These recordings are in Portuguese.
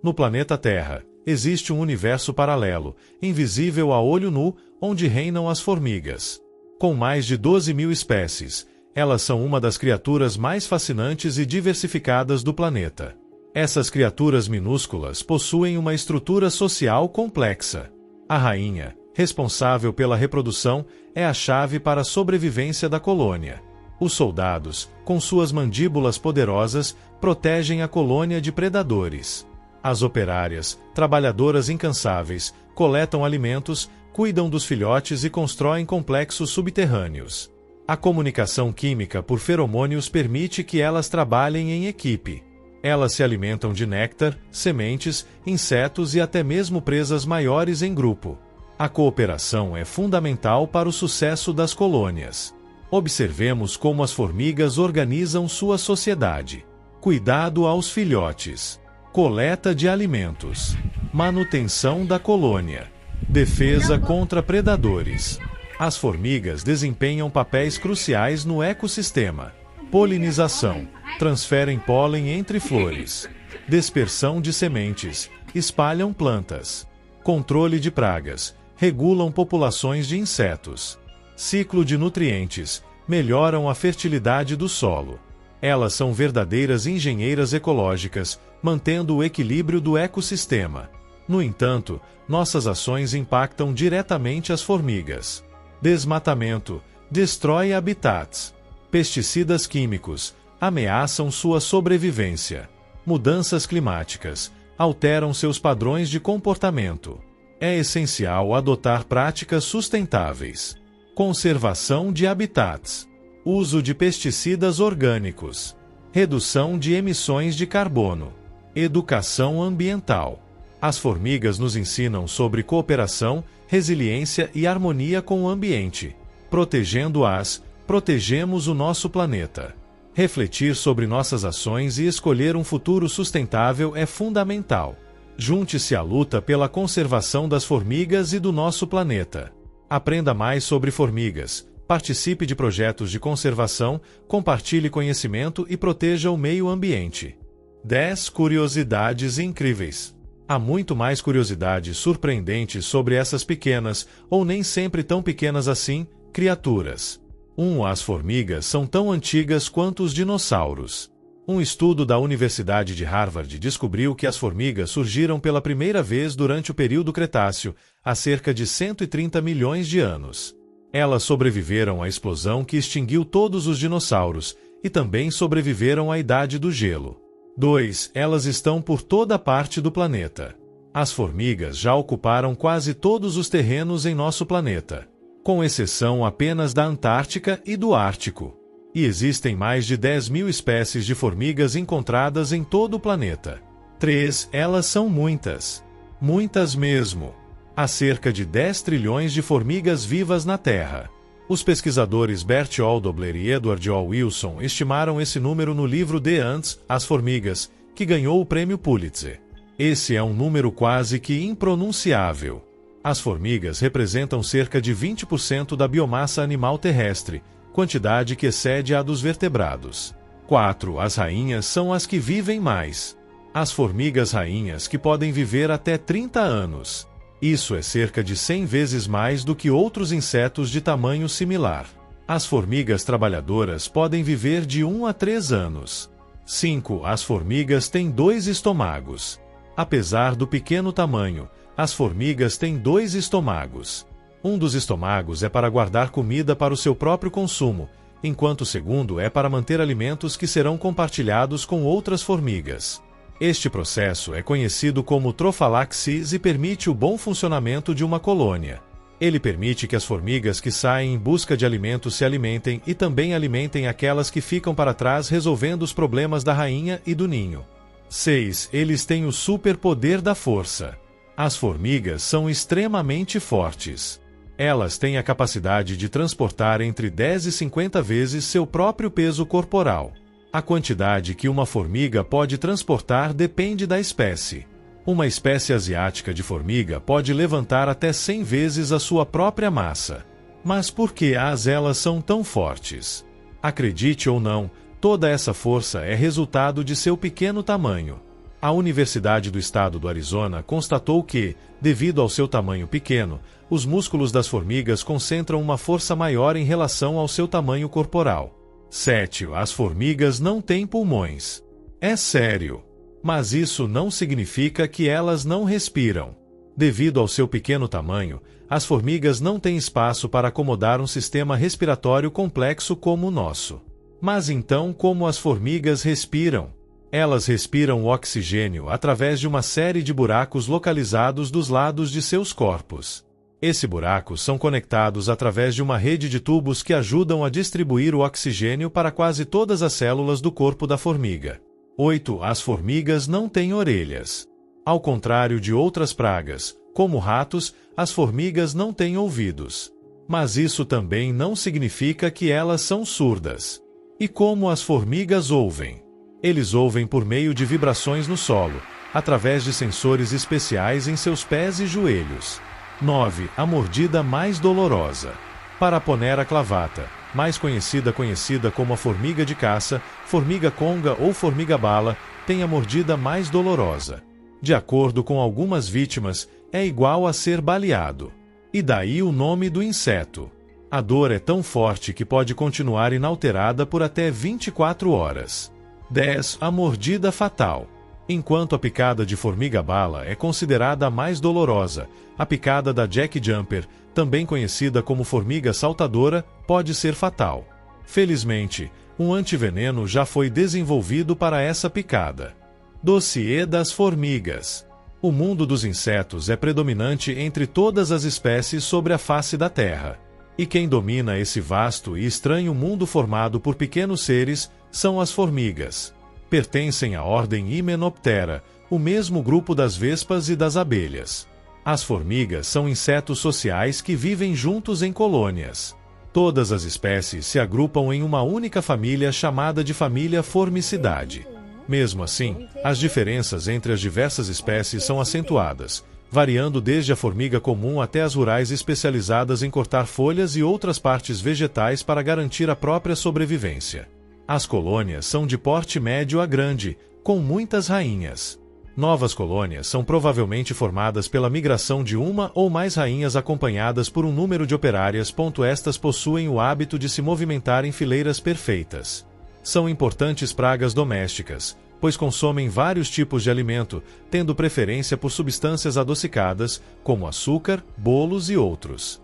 No planeta Terra, existe um universo paralelo, invisível a olho nu, onde reinam as formigas. Com mais de 12.000 espécies, elas são uma das criaturas mais fascinantes e diversificadas do planeta. Essas criaturas minúsculas possuem uma estrutura social complexa. A rainha, responsável pela reprodução, é a chave para a sobrevivência da colônia. Os soldados, com suas mandíbulas poderosas, protegem a colônia de predadores. As operárias, trabalhadoras incansáveis, coletam alimentos, cuidam dos filhotes e constroem complexos subterrâneos. A comunicação química por feromônios permite que elas trabalhem em equipe. Elas se alimentam de néctar, sementes, insetos e até mesmo presas maiores em grupo. A cooperação é fundamental para o sucesso das colônias. Observemos como as formigas organizam sua sociedade. Cuidado aos filhotes. Coleta de alimentos. Manutenção da colônia. Defesa contra predadores. As formigas desempenham papéis cruciais no ecossistema. Polinização. Transferem pólen entre flores. Dispersão de sementes. Espalham plantas. Controle de pragas. Regulam populações de insetos. Ciclo de nutrientes. Melhoram a fertilidade do solo. Elas são verdadeiras engenheiras ecológicas, mantendo o equilíbrio do ecossistema. No entanto, nossas ações impactam diretamente as formigas. Desmatamento. Destrói habitats. Pesticidas químicos. Ameaçam sua sobrevivência. Mudanças climáticas. Alteram seus padrões de comportamento. É essencial adotar práticas sustentáveis. Conservação de habitats. Uso de pesticidas orgânicos. Redução de emissões de carbono. Educação ambiental. As formigas nos ensinam sobre cooperação, resiliência e harmonia com o ambiente. Protegendo-as, protegemos o nosso planeta. Refletir sobre nossas ações e escolher um futuro sustentável é fundamental. Junte-se à luta pela conservação das formigas e do nosso planeta. Aprenda mais sobre formigas, participe de projetos de conservação, compartilhe conhecimento e proteja o meio ambiente. 10 curiosidades incríveis. Há muito mais curiosidades surpreendentes sobre essas pequenas, ou nem sempre tão pequenas assim, criaturas. 1. As formigas são tão antigas quanto os dinossauros. Um estudo da Universidade de Harvard descobriu que as formigas surgiram pela primeira vez durante o período Cretáceo, há cerca de 130 milhões de anos. Elas sobreviveram à explosão que extinguiu todos os dinossauros e também sobreviveram à Idade do Gelo. 2. Elas estão por toda parte do planeta. As formigas já ocuparam quase todos os terrenos em nosso planeta, com exceção apenas da Antártica e do Ártico. E existem mais de 10.000 espécies de formigas encontradas em todo o planeta. 3. Elas são muitas. Muitas mesmo. Há cerca de 10 trilhões de formigas vivas na Terra. Os pesquisadores Bert Oldobler e Edward O. Wilson estimaram esse número no livro The Ants, As Formigas, que ganhou o prêmio Pulitzer. Esse é um número quase que impronunciável. As formigas representam cerca de 20% da biomassa animal terrestre, quantidade que excede a dos vertebrados. 4. As rainhas são as que vivem mais. As formigas rainhas que podem viver até 30 anos. Isso é cerca de 100 vezes mais do que outros insetos de tamanho similar. As formigas trabalhadoras podem viver de 1 a 3 anos. 5. As formigas têm 2 estômagos. Apesar do pequeno tamanho, as formigas têm 2 estômagos. Um dos estômagos é para guardar comida para o seu próprio consumo, enquanto o segundo é para manter alimentos que serão compartilhados com outras formigas. Este processo é conhecido como trofalaxis e permite o bom funcionamento de uma colônia. Ele permite que as formigas que saem em busca de alimentos se alimentem e também alimentem aquelas que ficam para trás, resolvendo os problemas da rainha e do ninho. 6. Eles têm o superpoder da força. As formigas são extremamente fortes. Elas têm a capacidade de transportar entre 10 e 50 vezes seu próprio peso corporal. A quantidade que uma formiga pode transportar depende da espécie. Uma espécie asiática de formiga pode levantar até 100 vezes a sua própria massa. Mas por que elas são tão fortes? Acredite ou não, toda essa força é resultado de seu pequeno tamanho. A Universidade do Estado do Arizona constatou que, devido ao seu tamanho pequeno, os músculos das formigas concentram uma força maior em relação ao seu tamanho corporal. 7. As formigas não têm pulmões. É sério. Mas isso não significa que elas não respiram. Devido ao seu pequeno tamanho, as formigas não têm espaço para acomodar um sistema respiratório complexo como o nosso. Mas então, como as formigas respiram? Elas respiram o oxigênio através de uma série de buracos localizados dos lados de seus corpos. Esses buracos são conectados através de uma rede de tubos que ajudam a distribuir o oxigênio para quase todas as células do corpo da formiga. 8. As formigas não têm orelhas. Ao contrário de outras pragas, como ratos, as formigas não têm ouvidos. Mas isso também não significa que elas são surdas. E como as formigas ouvem? Eles ouvem por meio de vibrações no solo, através de sensores especiais em seus pés e joelhos. 9. A mordida mais dolorosa. Paraponera clavata, mais conhecida como a formiga de caça, formiga conga ou formiga bala, tem a mordida mais dolorosa. De acordo com algumas vítimas, é igual a ser baleado. E daí o nome do inseto. A dor é tão forte que pode continuar inalterada por até 24 horas. 10. A mordida fatal. Enquanto a picada de formiga-bala é considerada a mais dolorosa, a picada da Jack Jumper, também conhecida como formiga saltadora, pode ser fatal. Felizmente, um antiveneno já foi desenvolvido para essa picada. Dossiê das formigas. O mundo dos insetos é predominante entre todas as espécies sobre a face da Terra. E quem domina esse vasto e estranho mundo formado por pequenos seres são as formigas. Pertencem à ordem Hymenoptera, o mesmo grupo das vespas e das abelhas. As formigas são insetos sociais que vivem juntos em colônias. Todas as espécies se agrupam em uma única família chamada de família Formicidae. Mesmo assim, as diferenças entre as diversas espécies são acentuadas, variando desde a formiga comum até as rurais especializadas em cortar folhas e outras partes vegetais para garantir a própria sobrevivência. As colônias são de porte médio a grande, com muitas rainhas. Novas colônias são provavelmente formadas pela migração de uma ou mais rainhas acompanhadas por um número de operárias. Estas possuem o hábito de se movimentar em fileiras perfeitas. São importantes pragas domésticas, pois consomem vários tipos de alimento, tendo preferência por substâncias adocicadas, como açúcar, bolos e outros.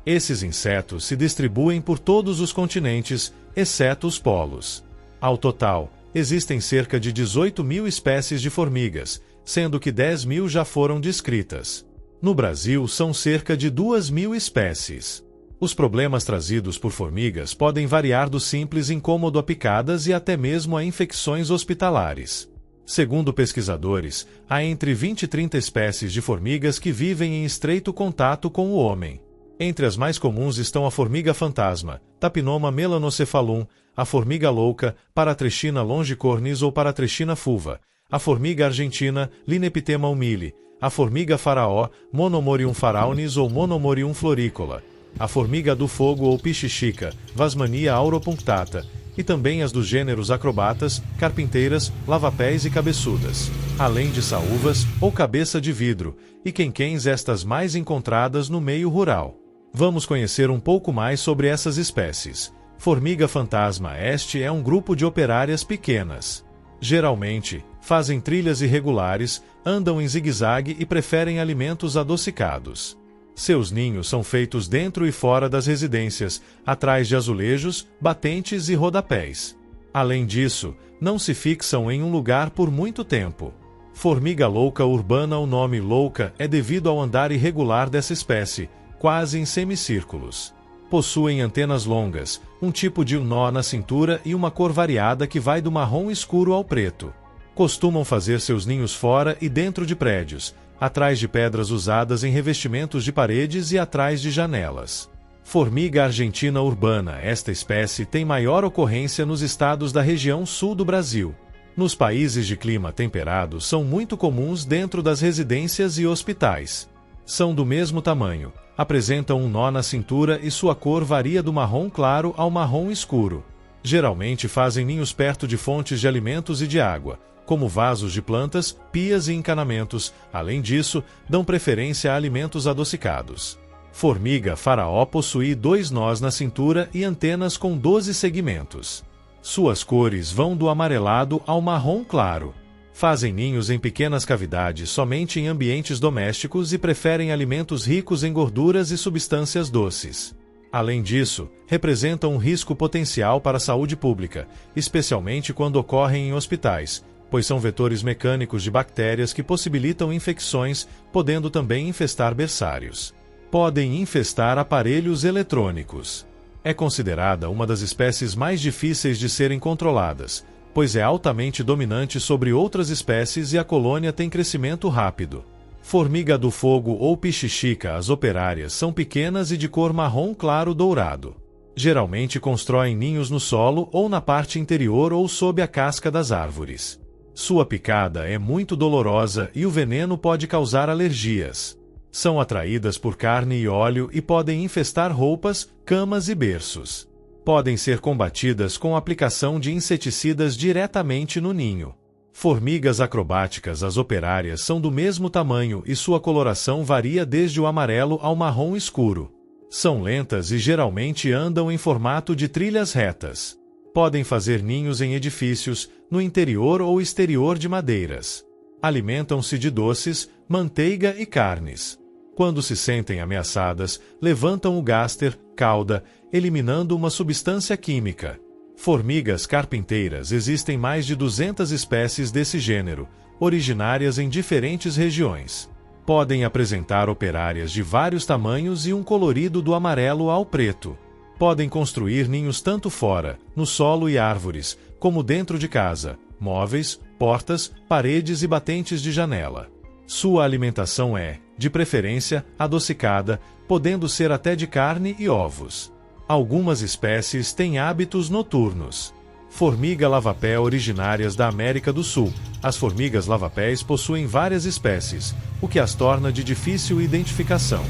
Esses insetos se distribuem por todos os continentes, exceto os polos. Ao total, existem cerca de 18.000 espécies de formigas, sendo que 10.000 já foram descritas. No Brasil, são cerca de 2.000 espécies. Os problemas trazidos por formigas podem variar do simples incômodo a picadas e até mesmo a infecções hospitalares. Segundo pesquisadores, há entre 20 e 30 espécies de formigas que vivem em estreito contato com o homem. Entre as mais comuns estão a formiga fantasma, Tapinoma melanocephalum, a formiga louca, Paratrechina longicornis ou Paratrechina fulva, a formiga argentina, Linepitema humili, a formiga faraó, Monomorium faraunis ou Monomorium floricola, a formiga do fogo ou pichichica, Vasmania auropunctata, e também as dos gêneros acrobatas, carpinteiras, lavapés e cabeçudas, além de saúvas ou cabeça de vidro, e quenquens estas mais encontradas no meio rural. Vamos conhecer um pouco mais sobre essas espécies. Formiga fantasma. Este é um grupo de operárias pequenas. Geralmente, fazem trilhas irregulares, andam em zigue-zague e preferem alimentos adocicados. Seus ninhos são feitos dentro e fora das residências, atrás de azulejos, batentes e rodapés. Além disso, não se fixam em um lugar por muito tempo. Formiga louca urbana. O nome louca é devido ao andar irregular dessa espécie, quase em semicírculos. Possuem antenas longas, um tipo de nó na cintura e uma cor variada que vai do marrom escuro ao preto. Costumam fazer seus ninhos fora e dentro de prédios, atrás de pedras usadas em revestimentos de paredes e atrás de janelas. Formiga argentina urbana. Esta espécie tem maior ocorrência nos estados da região sul do Brasil. Nos países de clima temperado, são muito comuns dentro das residências e hospitais. São do mesmo tamanho, apresentam um nó na cintura e sua cor varia do marrom claro ao marrom escuro. Geralmente fazem ninhos perto de fontes de alimentos e de água, como vasos de plantas, pias e encanamentos. Além disso, dão preferência a alimentos adocicados. Formiga faraó possui 2 nós na cintura e antenas com 12 segmentos. Suas cores vão do amarelado ao marrom claro. Fazem ninhos em pequenas cavidades somente em ambientes domésticos e preferem alimentos ricos em gorduras e substâncias doces. Além disso, representam um risco potencial para a saúde pública, especialmente quando ocorrem em hospitais, pois são vetores mecânicos de bactérias que possibilitam infecções, podendo também infestar berçários. Podem infestar aparelhos eletrônicos. É considerada uma das espécies mais difíceis de serem controladas, pois é altamente dominante sobre outras espécies e a colônia tem crescimento rápido. Formiga do fogo ou pichichica, as operárias são pequenas e de cor marrom claro dourado. Geralmente constroem ninhos no solo ou na parte interior ou sob a casca das árvores. Sua picada é muito dolorosa e o veneno pode causar alergias. São atraídas por carne e óleo e podem infestar roupas, camas e berços. Podem ser combatidas com a aplicação de inseticidas diretamente no ninho. Formigas acrobáticas, as operárias, são do mesmo tamanho e sua coloração varia desde o amarelo ao marrom escuro. São lentas e geralmente andam em formato de trilhas retas. Podem fazer ninhos em edifícios, no interior ou exterior de madeiras. Alimentam-se de doces, manteiga e carnes. Quando se sentem ameaçadas, levantam o gáster, cauda, eliminando uma substância química. Formigas carpinteiras, existem mais de 200 espécies desse gênero, originárias em diferentes regiões. Podem apresentar operárias de vários tamanhos e um colorido do amarelo ao preto. Podem construir ninhos tanto fora, no solo e árvores, como dentro de casa, móveis, portas, paredes e batentes de janela. Sua alimentação é, de preferência, adocicada, podendo ser até de carne e ovos. Algumas espécies têm hábitos noturnos. Formiga lavapé, originárias da América do Sul. As formigas lavapés possuem várias espécies, o que as torna de difícil identificação.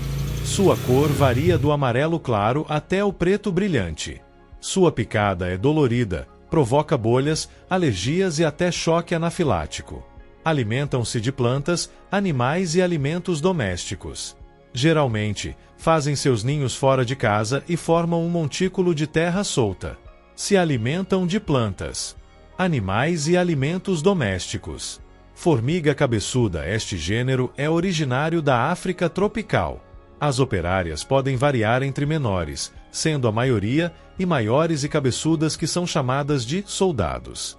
Sua cor varia do amarelo claro até o preto brilhante. Sua picada é dolorida, provoca bolhas, alergias e até choque anafilático. Alimentam-se de plantas, animais e alimentos domésticos. Geralmente, fazem seus ninhos fora de casa e formam um montículo de terra solta. Se alimentam de plantas, animais e alimentos domésticos. Formiga cabeçuda, este gênero é originário da África tropical. As operárias podem variar entre menores, sendo a maioria, e maiores e cabeçudas que são chamadas de soldados.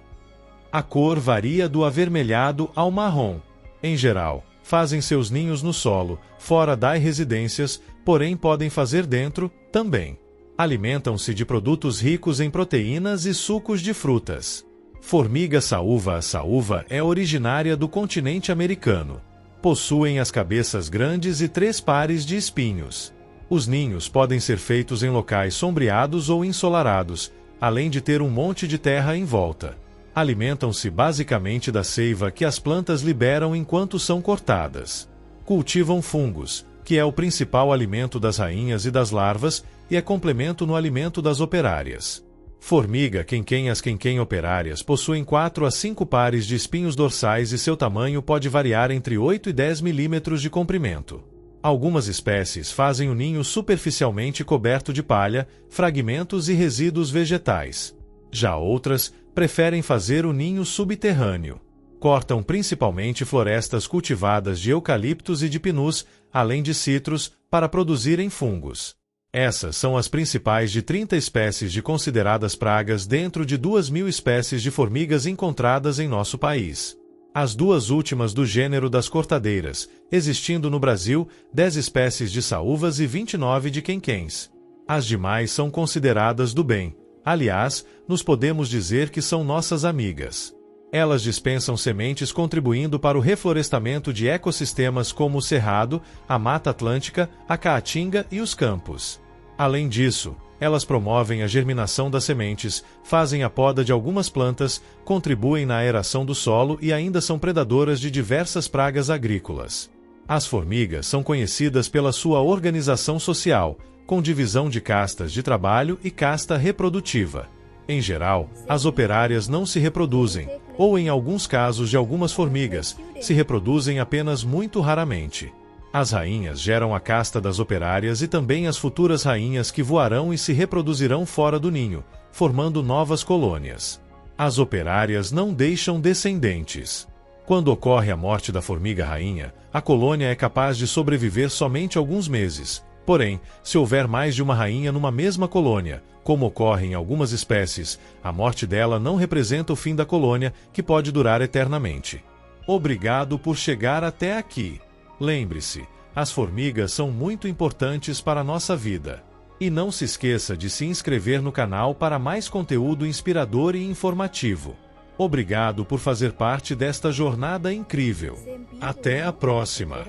A cor varia do avermelhado ao marrom. Em geral, fazem seus ninhos no solo, fora das residências, porém podem fazer dentro, também. Alimentam-se de produtos ricos em proteínas e sucos de frutas. Formiga saúva, a saúva é originária do continente americano. Possuem as cabeças grandes e 3 pares de espinhos. Os ninhos podem ser feitos em locais sombreados ou ensolarados, além de ter um monte de terra em volta. Alimentam-se basicamente da seiva que as plantas liberam enquanto são cortadas. Cultivam fungos, que é o principal alimento das rainhas e das larvas, e é complemento no alimento das operárias. Formiga quenquém, as quenquém operárias possuem 4 a 5 pares de espinhos dorsais e seu tamanho pode variar entre 8 e 10 milímetros de comprimento. Algumas espécies fazem o ninho superficialmente coberto de palha, fragmentos e resíduos vegetais. Já outras preferem fazer o ninho subterrâneo. Cortam principalmente florestas cultivadas de eucaliptos e de pinus, além de citros, para produzirem fungos. Essas são as principais de 30 espécies de consideradas pragas dentro de 2.000 espécies de formigas encontradas em nosso país. As 2 últimas do gênero das cortadeiras, existindo no Brasil 10 espécies de saúvas e 29 de quenquéns. As demais são consideradas do bem. Aliás, nos podemos dizer que são nossas amigas. Elas dispensam sementes contribuindo para o reflorestamento de ecossistemas como o Cerrado, a Mata Atlântica, a Caatinga e os campos. Além disso, elas promovem a germinação das sementes, fazem a poda de algumas plantas, contribuem na aeração do solo e ainda são predadoras de diversas pragas agrícolas. As formigas são conhecidas pela sua organização social, com divisão de castas de trabalho e casta reprodutiva. Em geral, as operárias não se reproduzem, ou em alguns casos de algumas formigas, se reproduzem apenas muito raramente. As rainhas geram a casta das operárias e também as futuras rainhas que voarão e se reproduzirão fora do ninho, formando novas colônias. As operárias não deixam descendentes. Quando ocorre a morte da formiga rainha, a colônia é capaz de sobreviver somente alguns meses. Porém, se houver mais de uma rainha numa mesma colônia, como ocorre em algumas espécies, a morte dela não representa o fim da colônia, que pode durar eternamente. Obrigado por chegar até aqui. Lembre-se, as formigas são muito importantes para a nossa vida. E não se esqueça de se inscrever no canal para mais conteúdo inspirador e informativo. Obrigado por fazer parte desta jornada incrível. Até a próxima!